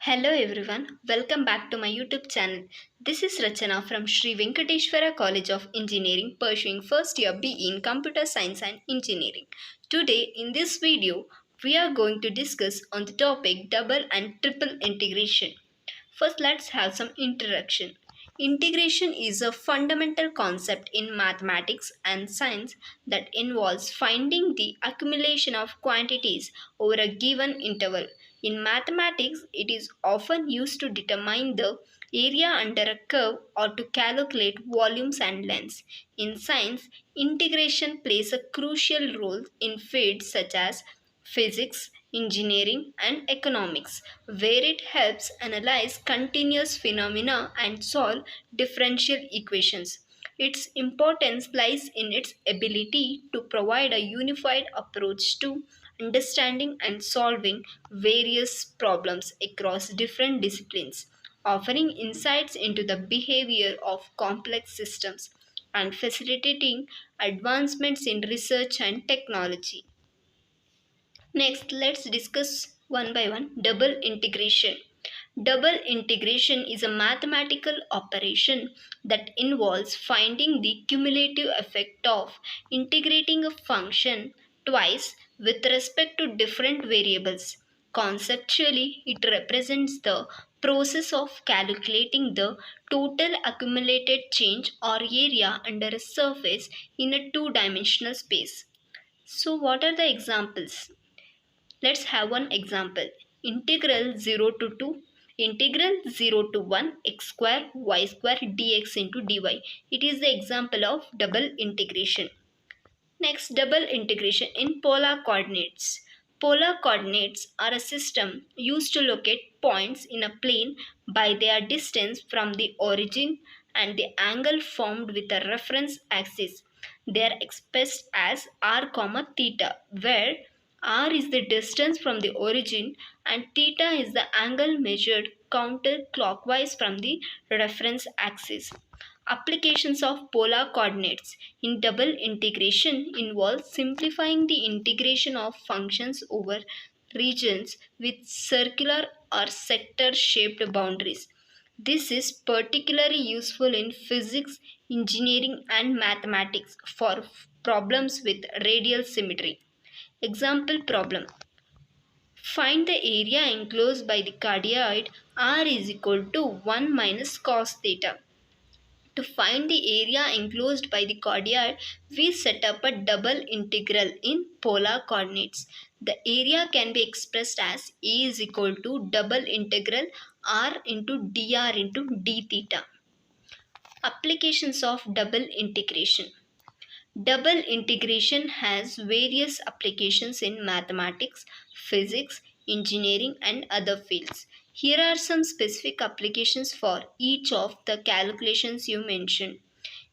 Hello everyone, welcome back to my YouTube channel. This is Rachana from Sri Venkateshwara College of Engineering pursuing first year BE in Computer Science and Engineering. Today in this video, we are going to discuss on the topic double and triple integration. First, let's have some introduction. Integration is a fundamental concept in mathematics and science that involves finding the accumulation of quantities over a given interval. In mathematics, it is often used to determine the area under a curve or to calculate volumes and lengths. In science, integration plays a crucial role in fields such as physics, engineering, and economics, where it helps analyze continuous phenomena and solve differential equations. Its importance lies in its ability to provide a unified approach to understanding and solving various problems across different disciplines, offering insights into the behavior of complex systems and facilitating advancements in research and technology. Next, let's discuss one by one double integration. Double integration is a mathematical operation that involves finding the cumulative effect of integrating a function twice with respect to different variables. Conceptually, it represents the process of calculating the total accumulated change or area under a surface in a two-dimensional space. So, what are the examples? Let's have one example. Integral 0 to 2, integral 0 to 1 x square y square dx into dy. It is the example of double integration. Next, double integration in polar coordinates. Polar coordinates are a system used to locate points in a plane by their distance from the origin and the angle formed with a reference axis. They are expressed as r, theta, where r is the distance from the origin and theta is the angle measured counterclockwise from the reference axis. Applications of polar coordinates in double integration involve simplifying the integration of functions over regions with circular or sector shaped boundaries. This is particularly useful in physics, engineering, and mathematics for problems with radial symmetry. Example problem. Find the area enclosed by the cardioid r is equal to 1 minus cos theta. To find the area enclosed by the cardioid, we set up a double integral in polar coordinates. The area can be expressed as A is equal to double integral r into dr into d theta. Applications of double integration. Double integration has various applications in mathematics, physics, engineering, and other fields. Here are some specific applications for each of the calculations you mentioned.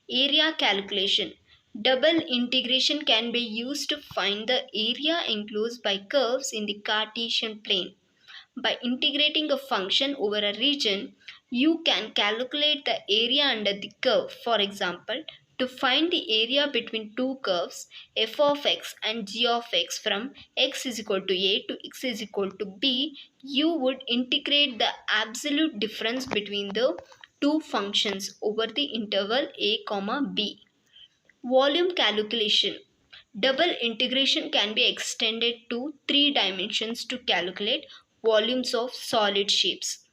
Area calculation. Double integration can be used to find the area enclosed by curves in the Cartesian plane. By integrating a function over a region, you can calculate the area under the curve. For example, to find the area between two curves f of x and g of x from x is equal to a to x is equal to b, you would integrate the absolute difference between the two functions over the interval a, b. Volume calculation. Double integration can be extended to three dimensions to calculate volumes of solid shapes.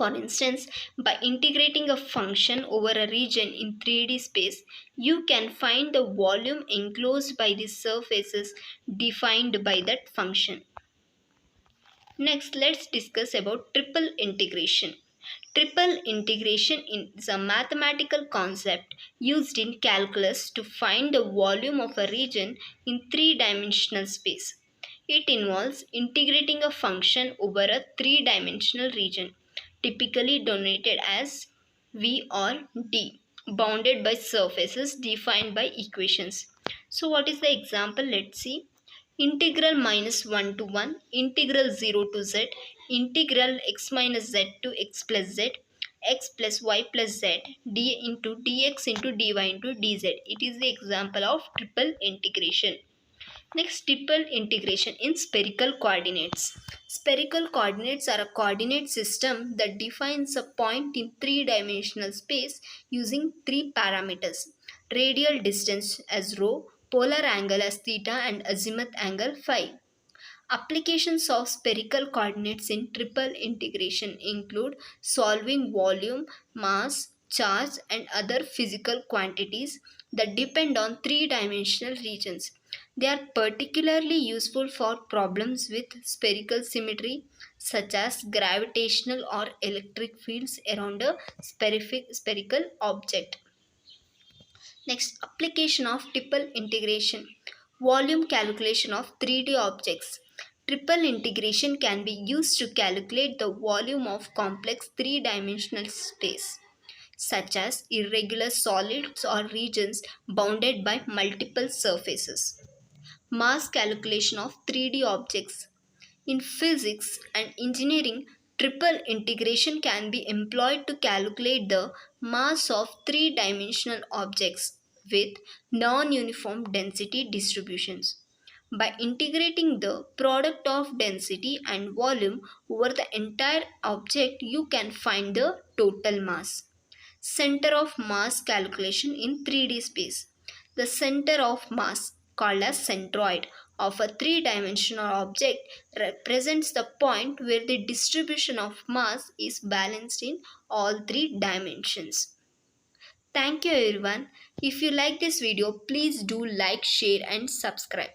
For instance, by integrating a function over a region in 3D space, you can find the volume enclosed by the surfaces defined by that function. Next, let's discuss about triple integration. Triple integration is a mathematical concept used in calculus to find the volume of a region in three-dimensional space. It involves integrating a function over a three-dimensional region, typically denoted as V or D, bounded by surfaces defined by equations. So what is the example? Let's see. Integral minus 1 to 1, integral 0 to z, integral x minus z to x plus z, x plus y plus z, d into dx into dy into dz. It is the example of triple integration. Next, triple integration in spherical coordinates. Spherical coordinates are a coordinate system that defines a point in three-dimensional space using three parameters: radial distance as rho, polar angle as theta, and azimuth angle phi. Applications of spherical coordinates in triple integration include solving volume, mass, charge, and other physical quantities that depend on three-dimensional regions. They are particularly useful for problems with spherical symmetry, such as gravitational or electric fields around a spherical object. Next, application of triple integration. Volume calculation of 3D objects. Triple integration can be used to calculate the volume of complex three-dimensional space, such as irregular solids or regions bounded by multiple surfaces. Mass calculation of 3D objects. In physics and engineering, triple integration can be employed to calculate the mass of three-dimensional objects with non-uniform density distributions. By integrating the product of density and volume over the entire object, you can find the total mass. Center of mass calculation in 3D space. The center of mass, called as centroid, of a three-dimensional object represents the point where the distribution of mass is balanced in all three dimensions. Thank you everyone. If you like this video, please do like, share and subscribe.